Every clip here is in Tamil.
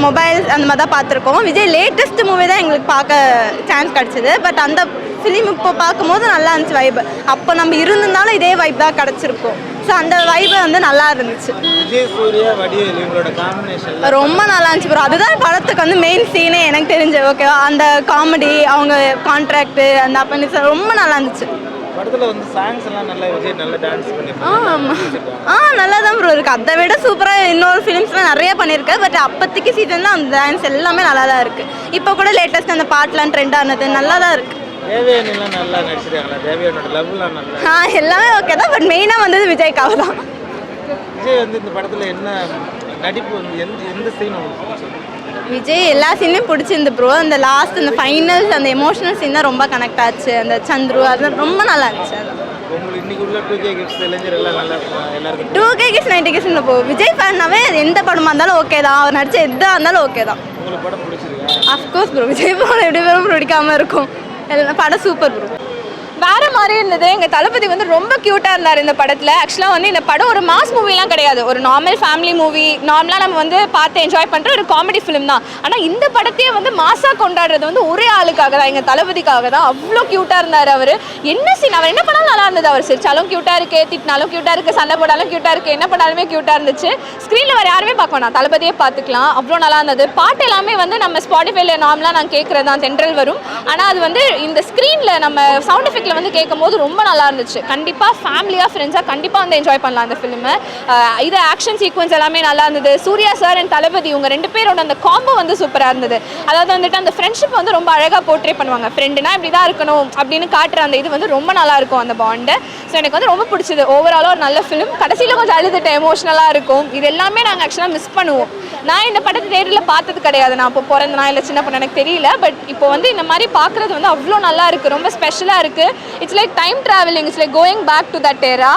மொபைல்ஸ் அந்த மாதிரி தான் பார்த்துருக்கோம். விஜய் லேட்டஸ்ட் மூவி தான் எங்களுக்கு பார்க்க சான்ஸ் கிடச்சிது. பட் அந்த ஃபிலிம் இப்போ பார்க்கும்போது நல்லா இருந்துச்சு வைப். அப்போ நம்ம இருந்திருந்தாலும் இதே வைப் தான் கிடச்சிருக்கும். ஸோ அந்த வைப் வந்து நல்லா இருந்துச்சு. விஜய் சூர்யா வடிவேலு இவங்களோட காம்பினேஷன் ரொம்ப நல்லா இருந்துச்சு ப்ரோ. அதுதான் படத்துக்கு வந்து மெயின் சீனே எனக்கு தெரிஞ்சு. ஓகேவா, அந்த காமெடி, அவங்க கான்ட்ராக்ட், அந்த அப்ப ரொம்ப நல்லா இருந்துச்சு. படத்துல வந்து சாங்ஸ் எல்லாம் நல்லா விஜய் நல்லா டான்ஸ் நல்லா தான் ப்ரோ இருக்கு. அதை விட சூப்பராக இன்னொரு ஃபிலிம்ஸ்லாம் நிறைய பண்ணியிருக்கேன். பட் அப்போதைக்கு சீசன் தான் அந்த டான்ஸ் எல்லாமே நல்லா தான் இருக்கு. இப்போ கூட லேட்டஸ்ட் அந்த பாட்டுலாம் ட்ரெண்ட் ஆனது நல்லா தான் இருக்கு. தேவயானிலாம் நல்லா நடிச்சிருக்காங்களா? தேவயானோட லவ்லாம் நல்லா எல்லாமே ஓகே தான். பட் மெயினாக வந்தது விஜய்க்காக தான். விஜய் வந்து இந்த படத்துல என்ன நடிப்பு வந்து எந்த சீன் உங்களுக்கு விஜய் எல்லா சீனையும் பிடிச்சிருந்து ப்ரோ. அந்த லாஸ்ட் அந்த ஃபைனல்ஸ் அந்த எமோஷனல் சீன் தான் ரொம்ப கனெக்ட் ஆச்சு. அந்த சந்துரு அது ரொம்ப நல்லா இருந்துச்சு. உங்களுக்கு இன்னைக்கு உள்ள 2K கிட்ஸ் இளைஞர் எல்லாம் நல்லா எல்லாருக்கும் 2K கிட்ஸ் 90 கிட்ஸ் போ விஜய் ஃபேன்னாவே எந்த படமாக இருந்தாலும் ஓகே தான். அவர் நடிச்ச எதாக இருந்தாலும் ஓகே தான். உங்களுக்கு படம் பிடிச்சிருக்கா? Of course bro. விஜய் படம் எப்படி பேரும் பிடிக்காமல் இருக்கும். படம் சூப்பர் ப்ரோ. வேறு மாதிரி இருந்தது. எங்கள் தளபதி வந்து ரொம்ப க்யூட்டாக இருந்தார் இந்த படத்தில். ஆக்சுவலாக வந்து இந்த படம் ஒரு மாஸ் மூவிலாம் கிடையாது. ஒரு நார்மல் ஃபேமிலி மூவி, நார்மலாக நம்ம வந்து பார்த்து என்ஜாய் பண்ணுற ஒரு காமெடி ஃபிலிம் தான். ஆனால் இந்த படத்தையே வந்து மாஸாக கொண்டாடுறது வந்து ஒரே ஆளுக்காக தான், எங்கள் தளபதிக்காக தான். அவ்வளோ க்யூட்டாக இருந்தார் அவர். என்ன சீன் அவர் என்ன பண்ணாலும் நல்லா இருந்தது. அவர் சிரிச்சாலும் க்யூட்டாக இருக்குது, திட்டினாலும் க்யூட்டாக இருக்குது, சண்டை போடாலும் க்யூட்டாக இருக்குது, என்ன பண்ணாலுமே க்யூட்டாக இருந்துச்சு. ஸ்க்ரீனில் வேறு யாருமே பார்க்க வேணாம், தளபதியே பார்த்துக்கலாம். அவ்வளோ நல்லா இருந்தது. பாட்டு எல்லாமே வந்து நம்ம ஸ்பாட்டிஃபைல நார்மலாக நான் கேட்குறது தான், தென்றல் வரும். ஆனால் அது வந்து இந்த ஸ்க்ரீனில் நம்ம சவுண்ட் எஃபெக்டில் வந்து கேட்கும் போது ரொம்ப நல்லா இருந்துச்சு. கண்டிப்பாக ஃபேமிலியாக ஃப்ரெண்ட்ஸாக கண்டிப்பாக வந்து என்ஜாய் பண்ணலாம் அந்த ஃபிலிமை. இது ஆக்ஷன் சீக்வன்ஸ் எல்லாமே நல்லா இருந்தது. சூர்யா சார் அண்ட் தளபதி இவங்க 2 பேரோட அந்த காம்போ வந்து சூப்பராக இருந்தது. அதாவது வந்துட்டு அந்த ஃப்ரெண்ட்ஷிப் வந்து ரொம்ப அழகாக போர்ட்ரே பண்ணுவாங்க. ஃப்ரெண்டுனா இப்படி தான் இருக்கணும் அப்படின்னு காட்டுற அந்த இது வந்து ரொம்ப நல்லா இருக்கும் அந்த பாண்டு. ஸோ எனக்கு வந்து ரொம்ப பிடிச்சது. ஓவராலாக ஒரு நல்ல ஃபிலிம். கடைசியில் கொஞ்சம் அழுதுட்டு எமோஷனலாக இருக்கும். இது எல்லாமே நாங்கள் ஆக்சுவலாக மிஸ் பண்ணுவோம். நான் இந்த படத்தை தேட்டரில் பார்த்தது கிடையாது. நான் இப்போ பிறந்தனா இல்லை சின்ன பொண்ணு எனக்கு தெரியல. பட் இப்போ வந்து இந்த மாதிரி பார்க்குறது வந்து அவ்வளோ நல்லா இருக்குது, ரொம்ப ஸ்பெஷலாக இருக்குது. It's like time travelling, it's like going back to that era.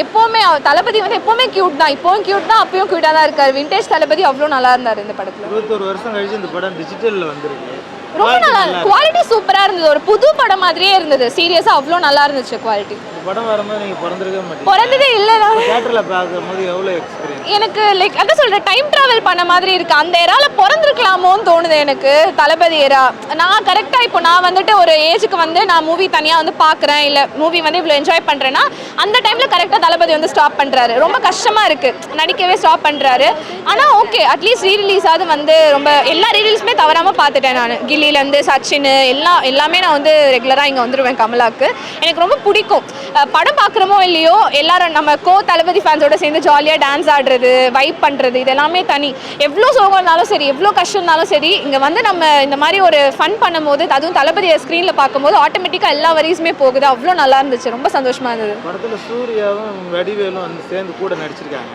எப்போவுமே தளபதி வந்து எப்போவுமே க்யூட் தான். இப்போவும் க்யூட் தான், அப்பயும் க்யூட்டாக தான் இருக்கார். விண்டேஜ் தளபதி அவ்வளோ நல்லா இருந்தார் இந்த படத்தில். 21 வருஷம் கழிச்சு இந்த படம் டிஜிட்டலில் வந்துருக்கு. ரொம்ப நல்லா குவாலிட்டி சூப்பராக இருந்தது. ஒரு புது படம் மாதிரியே இருந்தது. சீரியஸாக அவ்வளோ நல்லா இருந்துச்சு குவாலிட்டி. படம் வரும்போது நீங்கள் பிறந்ததே இல்லை. தியேட்டரில் பார்க்கும்போது எவ்வளோ எக்ஸ்பீரியன்ஸ்? எனக்கு லைக் அதான் சொல்கிறேன், டைம் ட்ராவல் பண்ண மாதிரி இருக்குது. அந்த ஏராவில் பிறந்திருக்கலாமோன்னு தோணுது எனக்கு. தளபதி ஏரா நான் கரெக்டாக இப்போ நான் வந்துட்டு ஒரு ஏஜுக்கு வந்து நான் மூவி தனியாக வந்து பார்க்குறேன், இல்லை மூவி வந்து இவ்வளோ என்ஜாய் பண்ணுறேன்னா அந்த டைமில் கரெக்டாக தளபதி வந்து ஸ்டாப் பண்ணுறாரு. ரொம்ப கஷ்டமாக இருக்குது, நடிக்கவே ஸ்டாப் பண்ணுறாரு. ஆனால் ஓகே, அட்லீஸ்ட் ரீரிலீஸாவது வந்து ரொம்ப எல்லா ரீரிலீஸுமே தவறாமல் பார்த்துட்டேன் நான். கில்லிலேருந்து சச்சின் எல்லாமே நான் வந்து ரெகுலராக இங்கே வந்துடுவேன் கமலாவுக்கு. எனக்கு ரொம்ப பிடிக்கும். படம் பார்க்குறோமோ இல்லையோ எல்லாரும் நம்ம தளபதி ஃபேன்ஸோட சேர்ந்து ஜாலியாக டான்ஸ் ஆடுறது, வைப் பண்ணுறது, இது எல்லாமே தனி. எவ்வளோ சோகம் இருந்தாலும் சரி, எவ்வளோ கஷ்டம் இருந்தாலும் சரி, இங்கே வந்து நம்ம இந்த மாதிரி ஒரு ஃபன் பண்ணும்போது, அதுவும் தளபதியை ஸ்க்ரீனில் பார்க்கும்போது ஆட்டோமேட்டிக்காக எல்லா வரிஸுமே போகுது. அவ்வளோ நல்லா இருந்துச்சு, ரொம்ப சந்தோஷமாக இருந்தது. படத்தில் சூர்யாவும் வடிவேலும் வந்து சேர்ந்து கூட நடிச்சிருக்காங்க.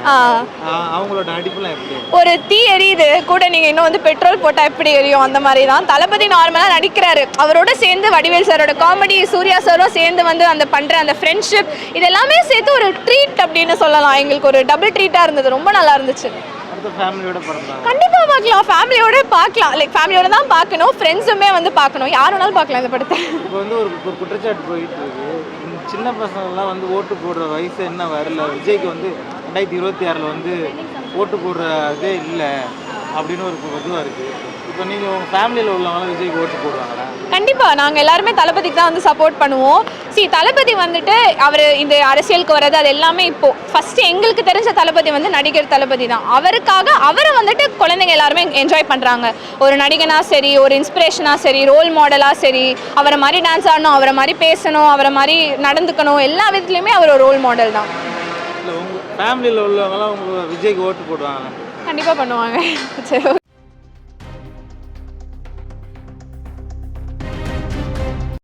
அவங்களோட நடிப்புலாம் எப்படி? ஒரு தீ எரியுது கூட, நீங்கள் இன்னும் வந்து பெட்ரோல் போட்டால் எப்படி எரியும் அந்த மாதிரி தான். தளபதி நார்மலாக நடிக்கிறாரு. அவரோட சேர்ந்து வடிவேல் சாரோட காமெடி, சூர்யா சாரும் சேர்ந்து வந்து அந்த பண்ணுற அந்த ஃப்ரெண்ட்ஷிப், இது எல்லாமே சேர்த்து ஒரு ட்ரீட் அப்படின்னு சொல்லலாம். எங்களுக்கு ஒரு டபுள் ட்ரீட்டாக இருந்தது. ரொம்ப நல்லா இருந்துச்சு. கண்டிப்பாக பார்க்கலாம், ஃபேமிலியோட பார்க்கலாம். லைக் ஃபேமிலியோட தான் பார்க்கணும், ஃப்ரெண்ட்ஸுமே வந்து பார்க்கணும், யார் வேணாலும் பார்க்கலாம் இந்த படத்தை. இப்போ வந்து ஒரு குற்றச்சாட்டு போயிட்டு இருக்கு, சின்ன பசங்கள்லாம் வந்து ஓட்டு போடுற வயசு என்ன வரல, விஜய்க்கு வந்து 2026 வந்து ஓட்டு போடுறதே இல்லை அப்படின்னு ஒரு இதுவாக இருக்குது. இப்போ நீங்கள் உங்கள் ஃபேமிலியில் உள்ளவங்களாம் விஜய்க்கு ஓட்டு போடுவாங்களா? கண்டிப்பாக நாங்கள் எல்லாருமே தளபதிக்கு தான் வந்து சப்போர்ட் பண்ணுவோம். தளபதி வந்துட்டு அவர் இந்த அரசியலுக்கு வர்றது அது எல்லாமே இப்போது ஃபஸ்ட்டு எங்களுக்கு தெரிஞ்ச தளபதி வந்து நடிகர் தளபதி தான். அவருக்காக அவரை வந்துட்டு குழந்தைங்க எல்லாருமே என்ஜாய் பண்ணுறாங்க. ஒரு நடிகனாக சரி, ஒரு இன்ஸ்பிரேஷனாக சரி, ரோல் மாடலாக சரி, அவரை மாதிரி டான்ஸ் ஆடணும், அவரை மாதிரி பேசணும், அவரை மாதிரி நடந்துக்கணும், எல்லா விதத்துலையுமே அவர் ஒரு ரோல் மாடல் தான். இல்லை உங்கள் ஃபேமிலியில் உள்ளவங்களாம் உங்கள் விஜய்க்கு ஓட்டு போடுவாங்க? கண்டிப்பாக பண்ணுவாங்க. சரி.